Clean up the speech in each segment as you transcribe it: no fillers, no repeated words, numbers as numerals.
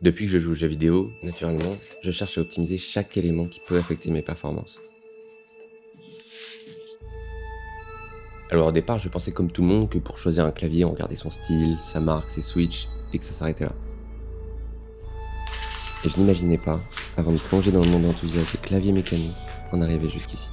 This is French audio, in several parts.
Depuis que je joue aux jeux vidéo, naturellement, je cherche à optimiser chaque élément qui peut affecter mes performances. Alors au départ, je pensais comme tout le monde que pour choisir un clavier, on regardait son style, sa marque, ses switches, et que ça s'arrêtait là. Et je n'imaginais pas, avant de plonger dans le monde enthousiaste des claviers mécaniques, en arriver jusqu'ici.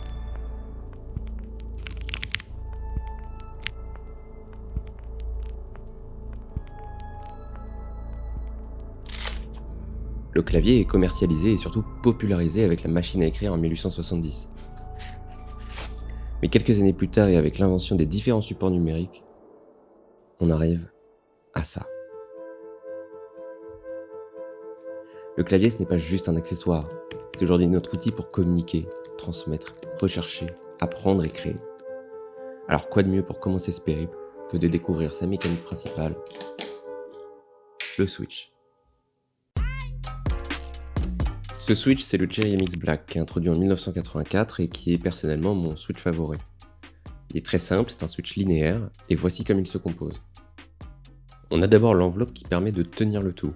Le clavier est commercialisé et surtout popularisé avec la machine à écrire en 1870. Mais quelques années plus tard et avec l'invention des différents supports numériques, on arrive à ça. Le clavier, ce n'est pas juste un accessoire, c'est aujourd'hui notre outil pour communiquer, transmettre, rechercher, apprendre et créer. Alors quoi de mieux pour commencer ce périple que de découvrir sa mécanique principale, le switch. Ce switch, c'est le Cherry MX Black qui est introduit en 1984 et qui est personnellement mon switch favori. Il est très simple, c'est un switch linéaire, et voici comme il se compose. On a d'abord l'enveloppe qui permet de tenir le tout.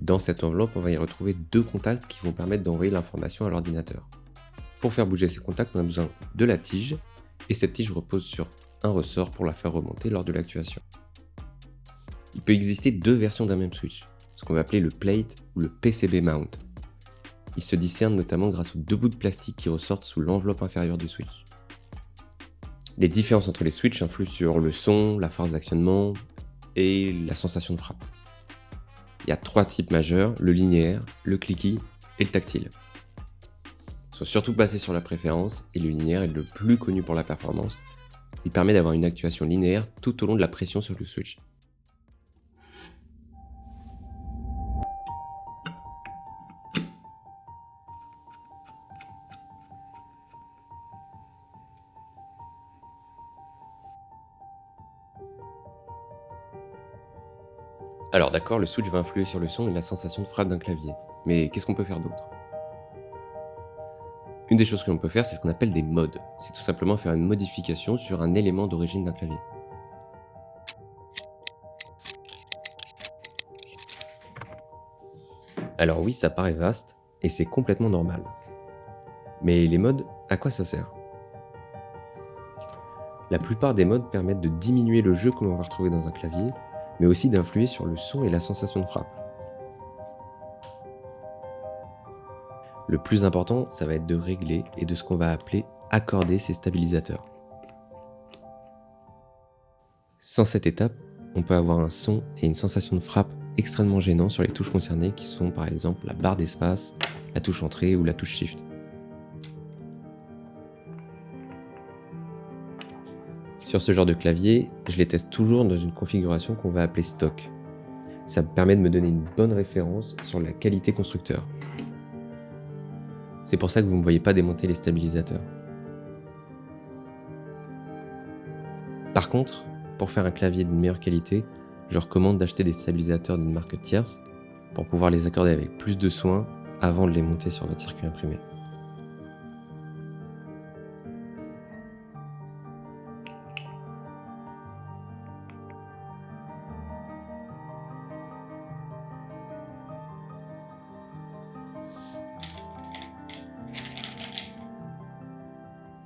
Dans cette enveloppe, on va y retrouver deux contacts qui vont permettre d'envoyer l'information à l'ordinateur. Pour faire bouger ces contacts, on a besoin de la tige, et cette tige repose sur un ressort pour la faire remonter lors de l'actuation. Il peut exister deux versions d'un même switch, ce qu'on va appeler le plate ou le PCB mount. Il se discerne notamment grâce aux deux bouts de plastique qui ressortent sous l'enveloppe inférieure du switch. Les différences entre les switches influent sur le son, la force d'actionnement et la sensation de frappe. Il y a trois types majeurs, le linéaire, le clicky et le tactile. Ils sont surtout basés sur la préférence et le linéaire est le plus connu pour la performance. Il permet d'avoir une actuation linéaire tout au long de la pression sur le switch. Alors d'accord, le switch va influer sur le son et la sensation de frappe d'un clavier. Mais qu'est-ce qu'on peut faire d'autre ? Une des choses que l'on peut faire, c'est ce qu'on appelle des modes. C'est tout simplement faire une modification sur un élément d'origine d'un clavier. Alors oui, ça paraît vaste, et c'est complètement normal. Mais les modes, à quoi ça sert ? La plupart des modes permettent de diminuer le jeu que l'on va retrouver dans un clavier, mais aussi d'influer sur le son et la sensation de frappe. Le plus important, ça va être de régler et de ce qu'on va appeler accorder ces stabilisateurs. Sans cette étape, on peut avoir un son et une sensation de frappe extrêmement gênants sur les touches concernées qui sont par exemple la barre d'espace, la touche entrée ou la touche shift. Sur ce genre de clavier, je les teste toujours dans une configuration qu'on va appeler stock. Ça me permet de me donner une bonne référence sur la qualité constructeur. C'est pour ça que vous ne me voyez pas démonter les stabilisateurs. Par contre, pour faire un clavier d'une meilleure qualité, je recommande d'acheter des stabilisateurs d'une marque tierce pour pouvoir les accorder avec plus de soin avant de les monter sur votre circuit imprimé.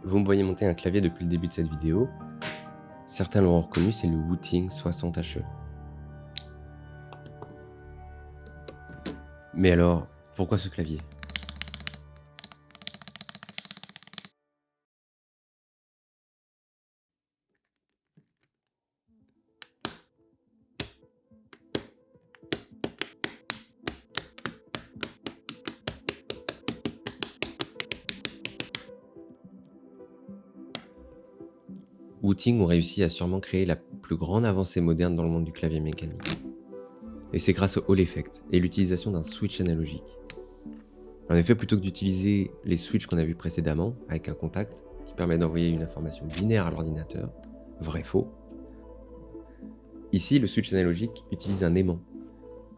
Vous me voyez monter un clavier depuis le début de cette vidéo. Certains l'ont reconnu, c'est le Wooting 60HE. Mais alors, pourquoi ce clavier ? Wooting ont réussi à sûrement créer la plus grande avancée moderne dans le monde du clavier mécanique. Et c'est grâce au Hall Effect et l'utilisation d'un switch analogique. En effet, plutôt que d'utiliser les switches qu'on a vus précédemment, avec un contact qui permet d'envoyer une information binaire à l'ordinateur, vrai-faux, ici le switch analogique utilise un aimant.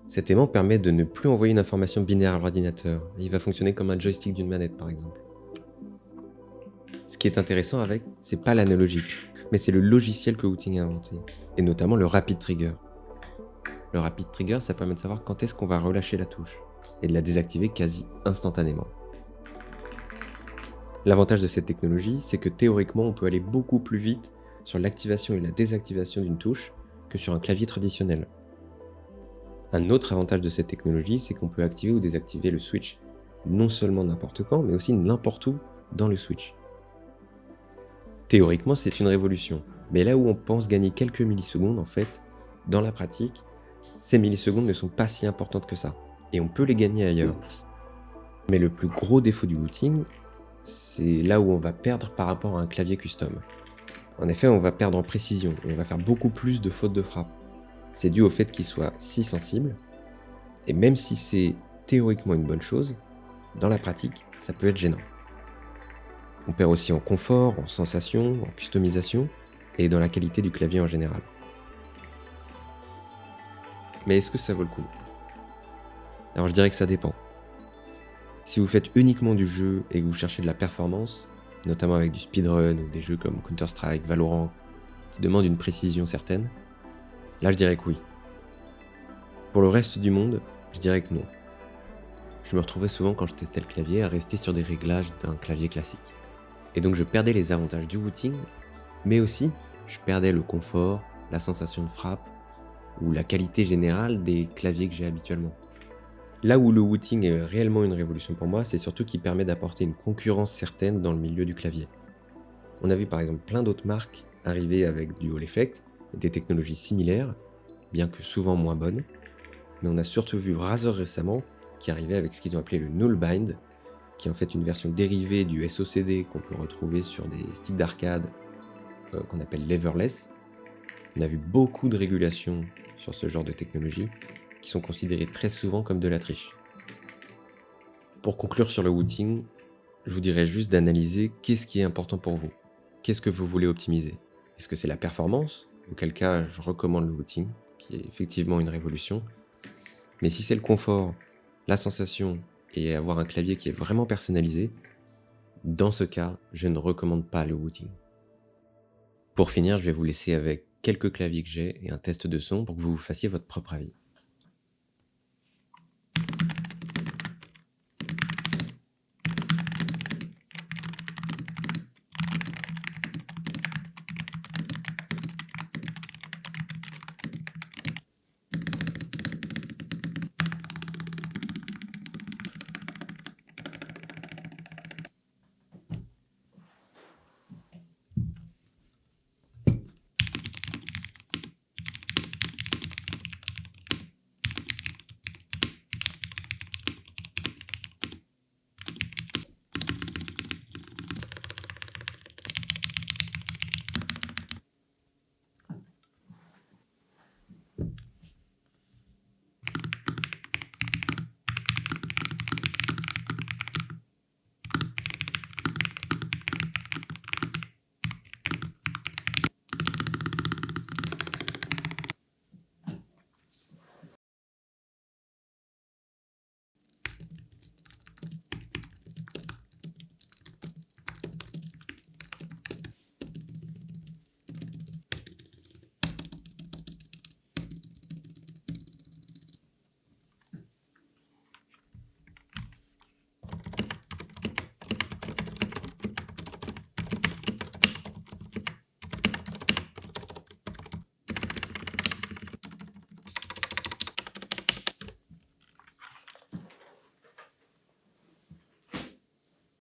Cet aimant permet de ne plus envoyer une information binaire à l'ordinateur, il va fonctionner comme un joystick d'une manette par exemple. Ce qui est intéressant avec, c'est pas l'analogique, mais c'est le logiciel que Wooting a inventé, et notamment le Rapid Trigger. Le rapid trigger, ça permet de savoir quand est-ce qu'on va relâcher la touche et de la désactiver quasi instantanément. L'avantage de cette technologie, c'est que théoriquement, on peut aller beaucoup plus vite sur l'activation et la désactivation d'une touche que sur un clavier traditionnel. Un autre avantage de cette technologie, c'est qu'on peut activer ou désactiver le switch non seulement n'importe quand, mais aussi n'importe où dans le switch. Théoriquement, c'est une révolution, mais là où on pense gagner quelques millisecondes, en fait, dans la pratique, ces millisecondes ne sont pas si importantes que ça, et on peut les gagner ailleurs. Mais le plus gros défaut du routing, c'est là où on va perdre par rapport à un clavier custom. En effet, on va perdre en précision, et on va faire beaucoup plus de fautes de frappe. C'est dû au fait qu'il soit si sensible, et même si c'est théoriquement une bonne chose, dans la pratique, ça peut être gênant. On perd aussi en confort, en sensation, en customisation, et dans la qualité du clavier en général. Mais est-ce que ça vaut le coup? Alors je dirais que ça dépend. Si vous faites uniquement du jeu et que vous cherchez de la performance, notamment avec du speedrun ou des jeux comme Counter-Strike, Valorant, qui demandent une précision certaine, là je dirais que oui. Pour le reste du monde, je dirais que non. Je me retrouvais souvent quand je testais le clavier à rester sur des réglages d'un clavier classique. Et donc je perdais les avantages du routing, mais aussi je perdais le confort, la sensation de frappe ou la qualité générale des claviers que j'ai habituellement. Là où le routing est réellement une révolution pour moi, c'est surtout qu'il permet d'apporter une concurrence certaine dans le milieu du clavier. On a vu par exemple plein d'autres marques arriver avec du Hall Effect et des technologies similaires, bien que souvent moins bonnes, mais on a surtout vu Razer récemment qui arrivait avec ce qu'ils ont appelé le Nullbind, qui est en fait une version dérivée du SOCD qu'on peut retrouver sur des sticks d'arcade qu'on appelle leverless. On a vu beaucoup de régulations sur ce genre de technologie qui sont considérées très souvent comme de la triche. Pour conclure sur le routing, je vous dirais juste d'analyser qu'est-ce qui est important pour vous. Qu'est-ce que vous voulez optimiser? Est-ce que c'est la performance? Auquel cas, je recommande le routing, qui est effectivement une révolution. Mais si c'est le confort, la sensation et avoir un clavier qui est vraiment personnalisé, dans ce cas, je ne recommande pas le routing. Pour finir, je vais vous laisser avec quelques claviers que j'ai et un test de son pour que vous vous fassiez votre propre avis.